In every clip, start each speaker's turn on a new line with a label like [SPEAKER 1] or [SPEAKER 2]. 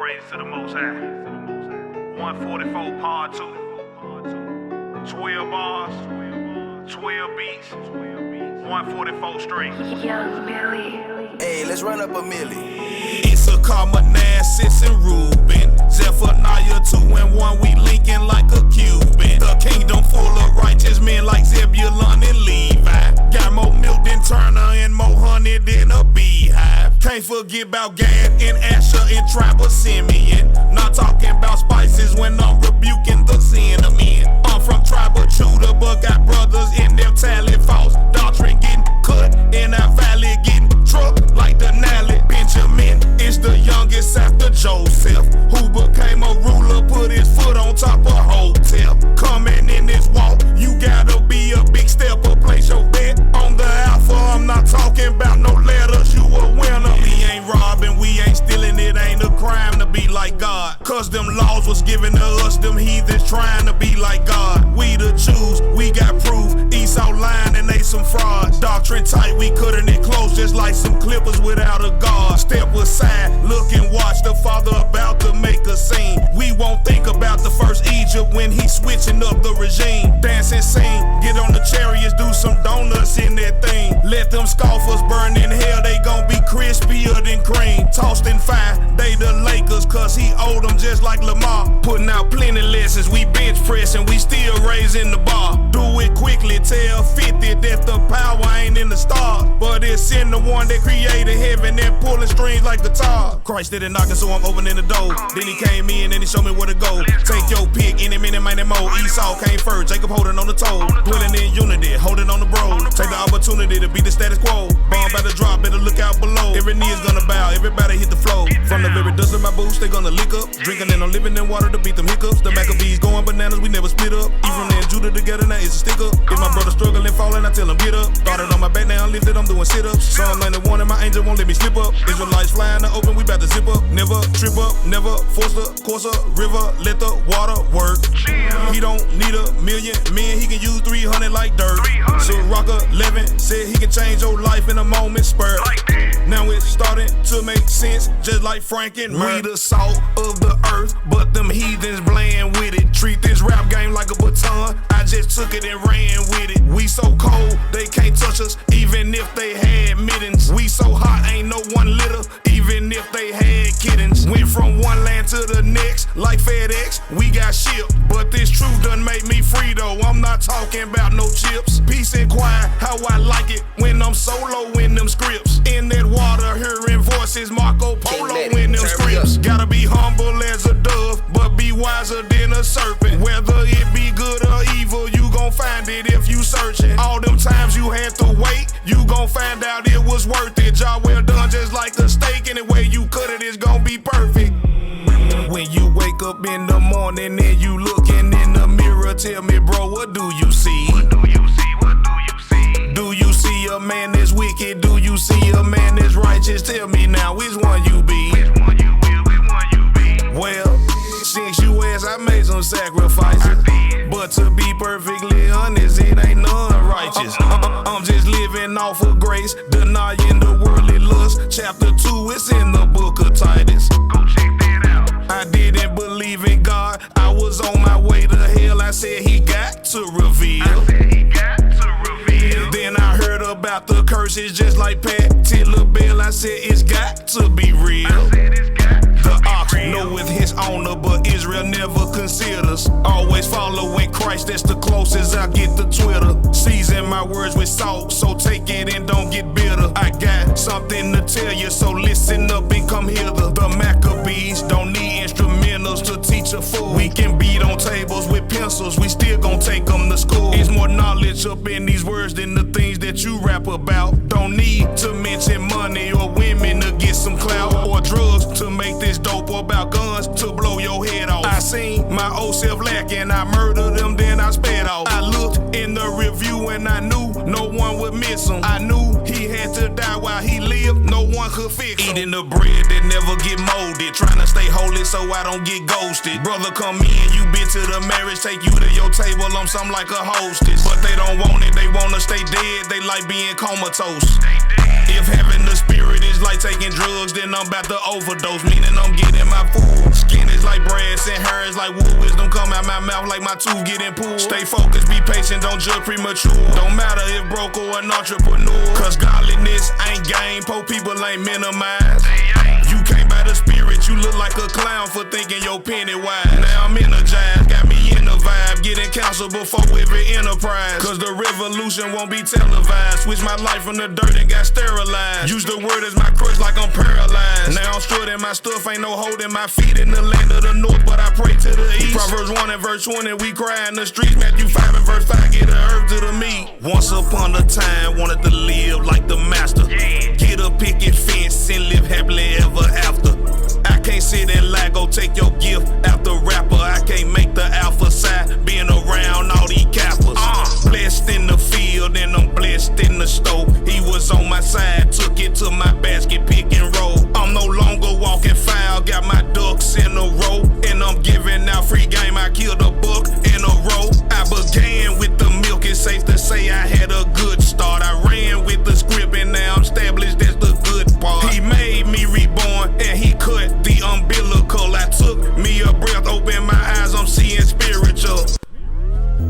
[SPEAKER 1] praise to the Most High. 144 part 2. 12 bars, 12 beats, 144 straight.
[SPEAKER 2] Young Billy.
[SPEAKER 3] Hey, let's run up a milli.
[SPEAKER 4] It's a Carmanasis and Ruben. Zephaniah 2 and 1, we linking like a Cuban. The kingdom full of righteous men like Zebulun and Levi. Got more milk than Turner and more honey than a beehive. Can't forget about Gad and Asher and Tribe of Simeon. Not talking about spices when I'm rebuking the sin of men. I'm from Tribe of Judah, but got brothers in them talent. False doctrine getting cut in our valley, getting trucked like the Nally. Benjamin is the youngest after Joseph, who became a ruler, put his foot on top of hotel. Coming in this walk, you gotta be a big stepper. Place your bet on the alpha. I'm not talking about no letters, you a winner. We ain't robbing, we ain't stealing, it ain't a crime to be like God. Cause them laws was given to us, them heathens trying to be like God. We the Jews, we got proof. Esau lying and they some frauds. Doctrine tight, we cutting it close just like some clippers without a guard. Step aside, look and watch the Father about to make a scene. We won't think about the first Egypt when he switching up the regime. Dance and sing, get on the chariots, do some donuts in that thing. Let them scoffers burn in hell, they gon' be crispier than cream. Tossed in fire, they the Lakers, cause he owed them just like Lamar. Putting out plenty lessons, we bench pressing, we still raising the bar. Do it quickly, tell 50 that the power ain't in the stars, but it's in the one that created heaven and pulling strings like guitar. Christ didn't knock it, so I'm opening the door. Then he came in and he showed me where to go. Take your pick, any minute, man, and more. Esau came first, Jacob holding on the toe. Dwelling in unity, holding on the bros. Take the opportunity to be the status quo. Bomb by the drop, better look out below. Every knee is gonna bow, everybody hit the flow. From the very dust of my boots, they gonna lick up. Drinking and I'm living in water to beat them hiccups. The Maccabees going bananas, we never split up. Ephraim and Judah together, now it's a stick up. If my brother struggling, falling, I tell him get up. Started on my back, now I'm lifted, I'm doing sit-ups. Psalm 91 and my angel won't let me slip up. Israelites flying the open, we bout to zip up. Never trip up, never force the course of river, let the water work. He don't need a million men, he can use 300 like dirt. So Rocker 11 said he can change your life in a moment spurt. Now it's starting to make sense, just like Frank and Merc. We the salt of the earth, but them heathens playing with it. Treat this rap game like a baton, I just took it and ran with it. We so cold, they can't touch us, even if they had mittens. We so hot, ain't no one litter, even if they had kittens. Went from one land to the next, like FedEx, we got shipped. But this truth done make me free though, I'm not talking about no chips. Peace and quiet, how I like it when I'm solo in them scripts. In that water, hearing voices, Marco Polo in them scripts. Gotta be humble as a dove, but be wiser than a serpent. Whether it be good or evil, you gon' find it if you searching. All them times you had to wait, you gon' find out it was worth it. Job well done, just like a steak, any way you cut it, it's gon' be perfect. When you wake up in the morning and you looking in the mirror, tell me, bro, what do you see?
[SPEAKER 1] What do you see? What do you see?
[SPEAKER 4] Do you see a man that's wicked? Do you see a man that's righteous? Tell me now, which one you be?
[SPEAKER 1] Which one you will? Which one you be?
[SPEAKER 4] Well, since you asked, I made some sacrifices, but to be perfectly honest, it ain't none righteous. I'm just living off of grace, denying the worldly lust. Chapter 2, it's in the book of Titus.
[SPEAKER 1] Go check that out.
[SPEAKER 4] I didn't believe in God, I was on my way to hell. I said he got to reveal.
[SPEAKER 1] I said he got to reveal.
[SPEAKER 4] Then I heard about the curses just like Pat Bell. I said it's got to be real.
[SPEAKER 1] I said it's got to
[SPEAKER 4] The
[SPEAKER 1] be
[SPEAKER 4] ox
[SPEAKER 1] real.
[SPEAKER 4] know with his owner, but Israel never considers. Always following Christ, that's the closest I get to Twitter. Season my words with salt, so take it and don't get bitter. I got something to tell you, so listen up and come hither. The Maccabees don't need instrumentals to teach a fool. We can beat on tables with pencils, we still gon' take them to school. There's more knowledge up in these words than the things that you rap about. Don't need to mention money or women to get some clout, or drugs to make this dope, or about guns to blow your head off. I seen my old self lacking, I murdered them, then I sped off. I looked in the review and I knew no one would miss him. I knew he had to die while he lived, no one could fix him. Eating the bread that never get molded, trying to stay holy so I don't get ghosted. Brother come in, you been to the marriage, take you to your table, I'm something like a hostess. But they don't want it, they wanna stay dead, they like being comatose. If having the spirit is like taking drugs, then I'm about to overdose, meaning I'm getting my food like brass and hairs like wood. Wisdom come out my mouth like my tooth getting pulled. Stay focused, be patient, don't judge premature. Don't matter if broke or an entrepreneur, cause godliness ain't game, poor people ain't minimized. You can't buy the spirit, you look like a clown for thinking your penny wise. Now I'm energized, got me in the vibe, getting counsel before every enterprise. Cause the revolution won't be televised. Switch my life from the dirt and got sterilized. Use the word as my crutch like I'm paralyzed. Now I'm strutting my stuff, ain't no holding my feet in the land of the north, but I pray to the east. Proverbs 1 and verse 20, we cry in the streets. Matthew 5 and verse 5, get the herb to the meat. Once upon a time, wanted to live like the master. Get a picket fence and live happily ever after. I can't sit and lie, go take your gift after rapper. I can't make the alpha side, being around all these cappers. Blessed in the field and I'm blessed in the stove. He was on my side, took it to my basket, pick and roll. I'm no longer walking foul, got my ducks in a row. And I'm giving out free game, I killed a buck in a row. I began with the milk, it's safe to say I had a good start. I ran with the script and now I'm established, that's the good part. He made me reborn and he cut the umbilical. I took me a breath, opened my eyes, I'm seeing spiritual.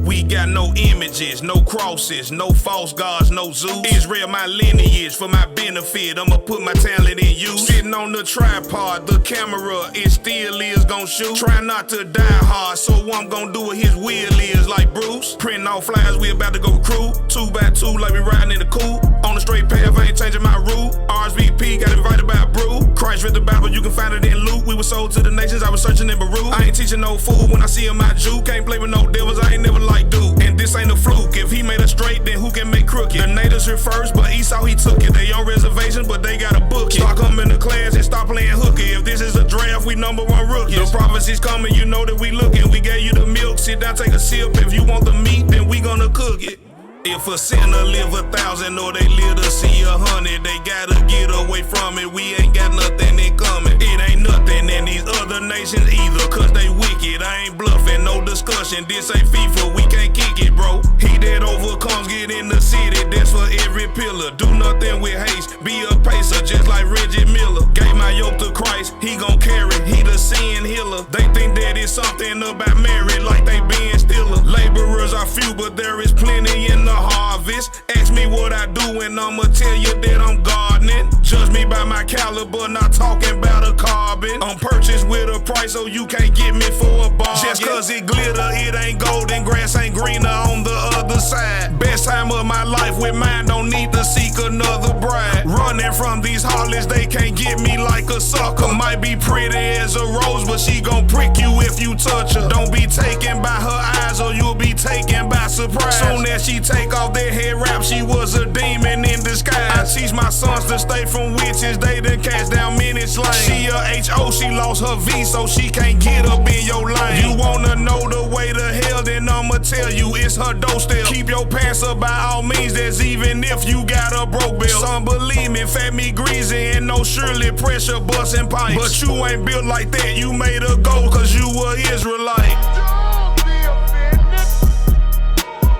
[SPEAKER 4] We got no images, no crosses, no false gods, no Zeus. Israel my lineage, for my benefit, I'ma put my talent in use. Sitting on the tripod, the camera, it still is gon' shoot. Try not to die hard, so I'm gon' do what his will is, like Bruce. Printing off flyers, we about to go recruit. 2 by 2 like we riding in the coupe. On the straight path, I ain't changing my route. RSVP, got invited by a brew. Christ read the Bible, you can find it in Luke. We were sold to the nations, I was searching in Beirut. I ain't teaching no fool, when I see him I Jew. Can't play with no devils, I ain't never like dude. And this ain't a fluke, if he made us straight, then who can make crooked? The natives here first, but Esau he took it. They on reservations, but they got a book it. Start coming to class and stop playing hooky. If this is a draft, we #1 rookies. The prophecy's coming, you know that we looking. We gave you the milk, sit down, take a sip. If you want the meat, then we gonna cook it. If a sinner live 1,000 or they live to see 100, they gotta get away from it. We ain't got nothing in common. It ain't nothing in these other nations either, cause they wicked. I ain't bluffing, no discussion. This ain't FIFA, we can't kick it, bro. He that overcomes, get in the city, that's for every pillar. Do nothing with haste, be a pacer, just like Reggie Miller. Gave my yoke to Christ, he gon' carry, he the sin healer. They think that it's something about married, like they being stiller. Laborers are few, but there is plenty in the harvest. Ask me what I do and I'ma tell you that I'm gardening. Judge me by my caliber, not talking about a carbon. I'm purchased with a price, so you can't get me for a bargain. Just cause it glitter, it ain't golden, grass ain't greener on the other side. Best time of my life with mine, don't need to seek another bride. Running from these harlots, they can't get me like a sucker. Might be pretty as a rose, but she gon' prick you if you touch her. Don't be taken by her eyes or you'll be taken by surprise. Soon as she take off that head wrap, she was a demon in disguise. I teach my sons to stay from witches, they done cast down many slain. She a H.O., she lost her V, so she can't get up in your lane. You wanna know the way to hell, then I'ma tell you it's her doorstep. Keep your pants up by all means, that's even if you got a broke bill. Some believe me, fat me greasy, and no surely pressure busting pipes. But you ain't built like that, you made a goal cause you were Israelite.
[SPEAKER 1] Don't be offended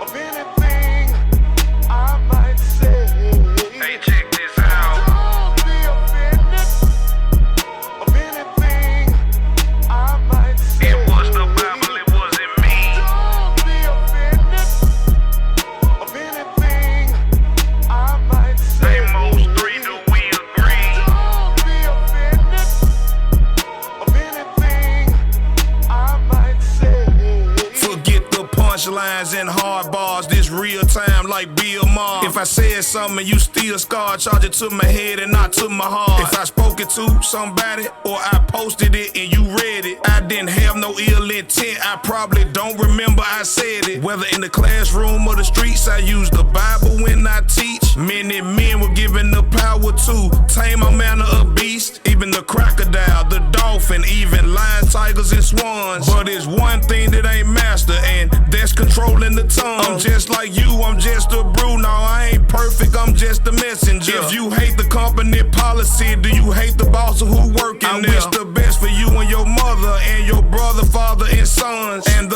[SPEAKER 1] of anything I might say. Hey, check this out. Don't be offended of anything I might say. It was the Bible, it wasn't me. Don't be offended of anything I might say. Amos 3, do we agree? Don't be offended of anything I might say.
[SPEAKER 4] Forget the punchlines and hard bars, this real time like Bill Maher. If I said something and you still scarred, charge it to my head and not to my heart. If I spoke it to somebody or I posted it and you read it, I didn't have no ill intent, I probably don't remember I said it. Whether in the classroom or the streets, I use the Bible when I teach. Many men were given the power to tame a man or a beast, even the crocodile, the dolphin, even lions, tigers, and swans. But it's one thing that ain't master, and that's controlling the tongue. I'm just like you, I'm just a brew. No, I ain't perfect, I'm just a messenger. If you hate the company policy, do you hate the boss or who working there? I wish the best for you and your mother and your brother, father, and sons. And